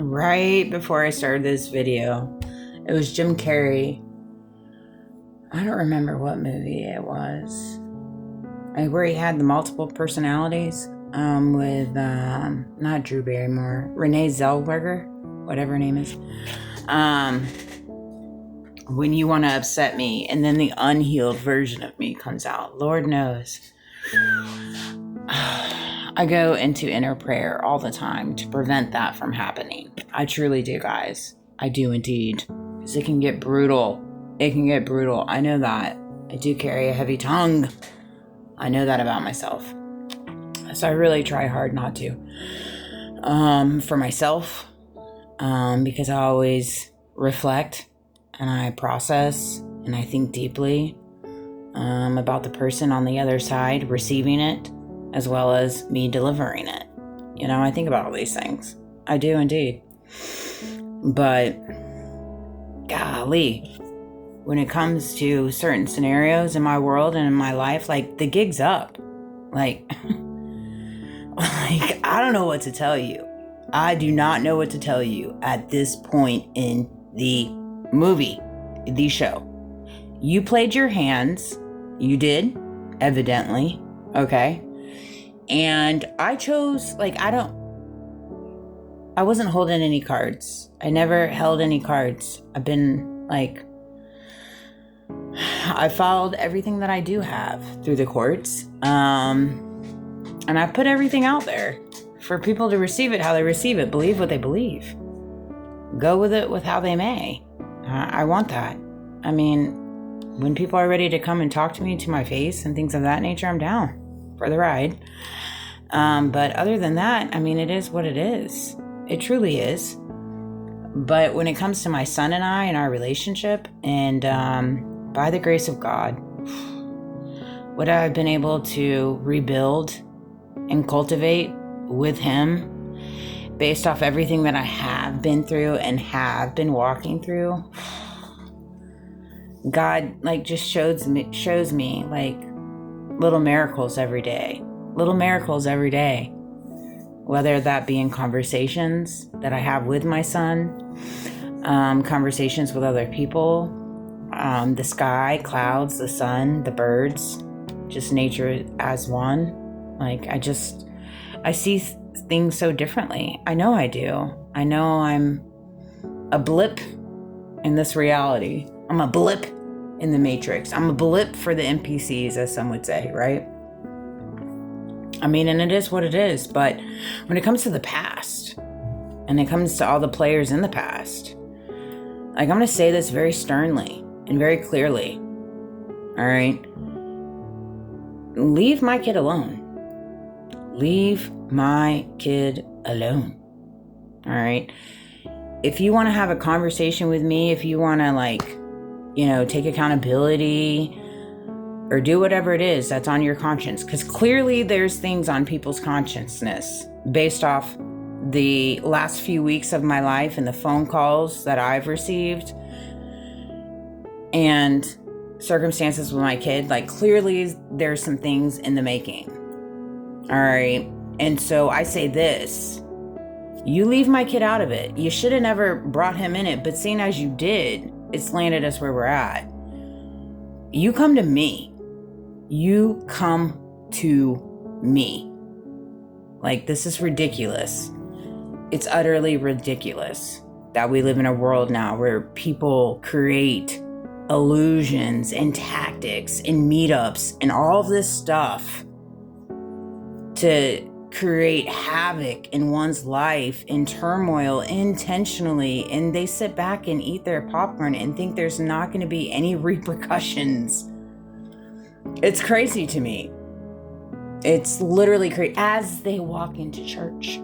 right before I started this video. It was Jim Carrey. I don't remember what movie it was. Where he had the multiple personalities with not Drew Barrymore, Renee Zellweger, whatever her name is. When you want to upset me, and then the unhealed version of me comes out. Lord knows. I go into inner prayer all the time to prevent that from happening. I truly do, guys. I do indeed. Because it can get brutal. It can get brutal. I know that. I do carry a heavy tongue. I know that about myself. So I really try hard not to. For myself. Because I always reflect and I process and I think deeply about the person on the other side receiving it, as well as me delivering it. You know, I think about all these things. I do indeed. But, golly, when it comes to certain scenarios in my world and in my life, like, the gig's up. Like, I don't know what to tell you. I do not know what to tell you at this point in the movie, the show. You played your hands. You did, evidently. Okay. And I chose, I wasn't holding any cards. I never held any cards. I've been, I followed everything that I do have through the courts. And I put everything out there for people to receive it how they receive it. Believe what they believe. Go with it with how they may. I want that. I mean, when people are ready to come and talk to me to my face and things of that nature, I'm down for the ride. But other than that, I mean, it is what it is. It truly is. But when it comes to my son and I and our relationship, and by the grace of God, what I've been able to rebuild and cultivate with him based off everything that I have been through and have been walking through, God just shows me little miracles every day. Little miracles every day. Whether that be in conversations that I have with my son, conversations with other people, the sky, clouds, the sun, the birds, just nature as one. I see things so differently. I know I do. I know I'm a blip in this reality. I'm a blip in the matrix. I'm a blip for the NPCs, as some would say, right? I mean, and it is what it is. But when it comes to the past, and it comes to all the players in the past, I'm going to say this very sternly and very clearly. All right? Leave my kid alone. Leave my kid alone. All right? If you want to have a conversation with me, if you want to take accountability or do whatever it is that's on your conscience, because clearly there's things on people's consciousness based off the last few weeks of my life and the phone calls that I've received and circumstances with my kid. Clearly there's some things in the making. All right. And so I say this. You leave my kid out of it. You should have never brought him in it, but seeing as you did, it's landed us where we're at. You come to me. You come to me. This is ridiculous. It's utterly ridiculous that we live in a world now where people create illusions and tactics and meetups and all this stuff to create havoc in one's life, in turmoil, intentionally, and they sit back and eat their popcorn and think there's not going to be any repercussions. It's crazy to me. It's literally crazy. As they walk into church.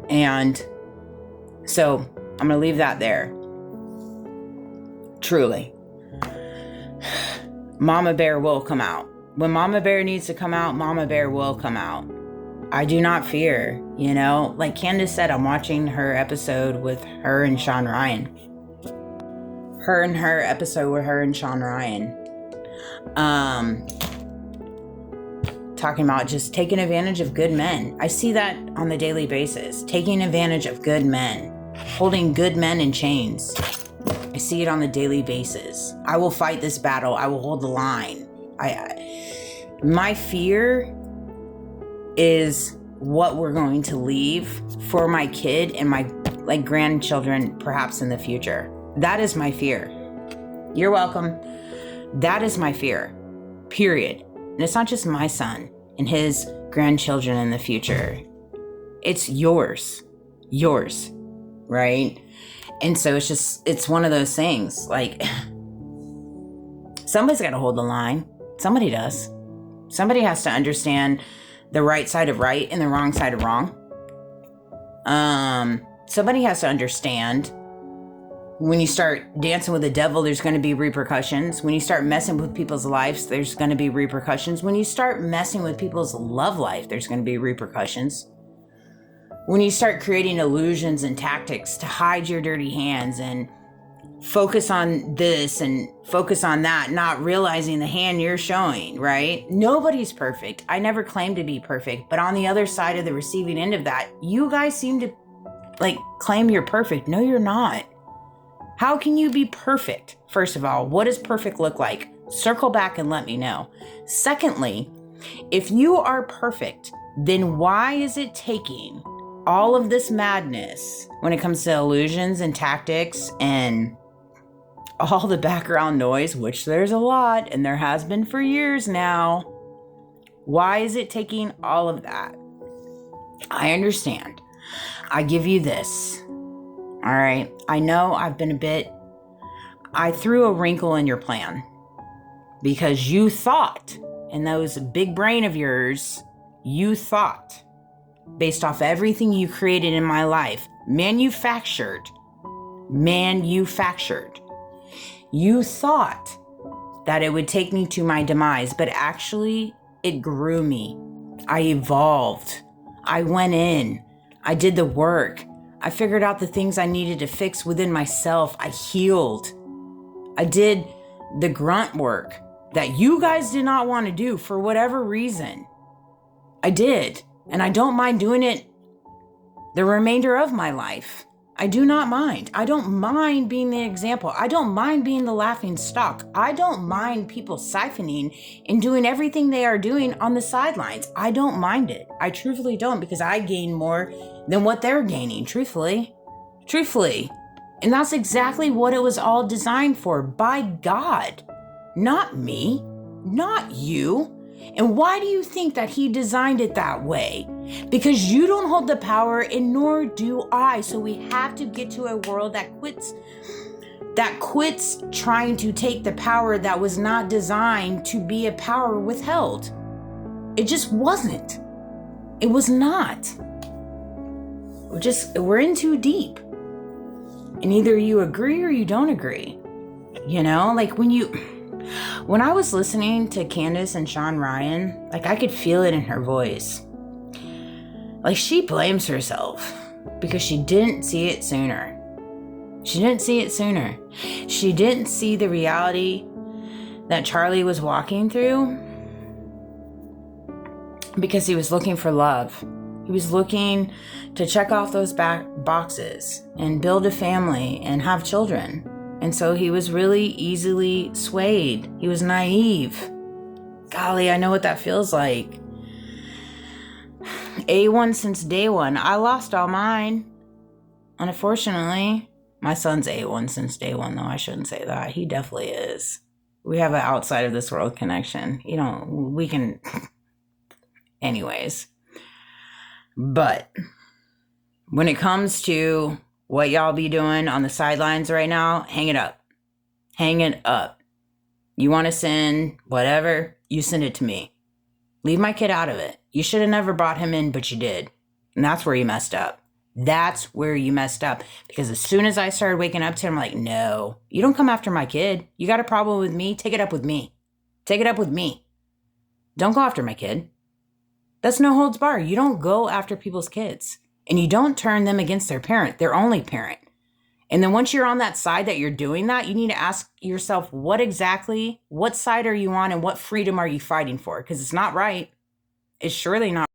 And so I'm going to leave that there. Truly. Mama Bear will come out. When Mama Bear needs to come out, Mama Bear will come out. I do not fear, Like Candace said, I'm watching her episode with her and Sean Ryan. Her episode with her and Sean Ryan. talking about just taking advantage of good men. I see that on the daily basis. Taking advantage of good men. Holding good men in chains. I see it on the daily basis. I will fight this battle. I will hold the line. My fear is what we're going to leave for my kid and my grandchildren perhaps in the future. That is my fear. You're welcome. That is my fear. Period. And it's not just my son and his grandchildren in the future. It's yours. Yours. Right? And so it's one of those things. Like, somebody's got to hold the line. Somebody does. Somebody has to understand the right side of right and the wrong side of wrong. Somebody has to understand when you start dancing with the devil, there's going to be repercussions. When you start messing with people's lives, there's going to be repercussions. When you start messing with people's love life, there's going to be repercussions. When you start creating illusions and tactics to hide your dirty hands and focus on this and focus on that, not realizing the hand you're showing, right? Nobody's perfect. I never claimed to be perfect, but on the other side of the receiving end of that, you guys seem to claim you're perfect. No, you're not. How can you be perfect? First of all, what does perfect look like? Circle back and let me know. Secondly, if you are perfect, then why is it taking all of this madness when it comes to illusions and tactics and all the background noise, which there's a lot and there has been for years now? Why is it taking all of that? I understand. I give you this. All right. I know I threw a wrinkle in your plan because you thought, in those big brain of yours, you thought, based off everything you created in my life, manufactured, you thought that it would take me to my demise, but actually it grew me. I evolved. I went in. I did the work. I figured out the things I needed to fix within myself. I healed. I did the grunt work that you guys did not want to do for whatever reason. I did. And I don't mind doing it the remainder of my life. I do not mind. I don't mind being the example. I don't mind being the laughing stock. I don't mind people siphoning and doing everything they are doing on the sidelines. I don't mind it. I truthfully don't, because I gain more than what they're gaining, truthfully. And that's exactly what it was all designed for, by God. Not me, not you. And why do you think that he designed it that way? Because you don't hold the power, and nor do I. So we have to get to a world that quits trying to take the power that was not designed to be a power withheld. It just wasn't. It was not. We're in too deep. And either you agree or you don't agree. You know, like when I was listening to Candace and Sean Ryan, I could feel it in her voice. She blames herself because she didn't see it sooner. She didn't see the reality that Charlie was walking through because he was looking for love. He was looking to check off those boxes and build a family and have children. And so he was really easily swayed. He was naive. Golly, I know what that feels like. A1 since day one. I lost all mine. Unfortunately, my son's A1 since day one, though. I shouldn't say that. He definitely is. We have an outside of this world connection. We can... Anyways. But when it comes to what y'all be doing on the sidelines right now, hang it up. Hang it up. You want to send whatever, you send it to me. Leave my kid out of it. You should have never brought him in, but you did. And that's where you messed up. That's where you messed up. Because as soon as I started waking up to him, I'm like, no, you don't come after my kid. You got a problem with me? Take it up with me. Take it up with me. Don't go after my kid. That's no holds bar. You don't go after people's kids. And you don't turn them against their parent, their only parent. And then once you're on that side that you're doing that, you need to ask yourself, what side are you on and what freedom are you fighting for? Because it's not right. is surely not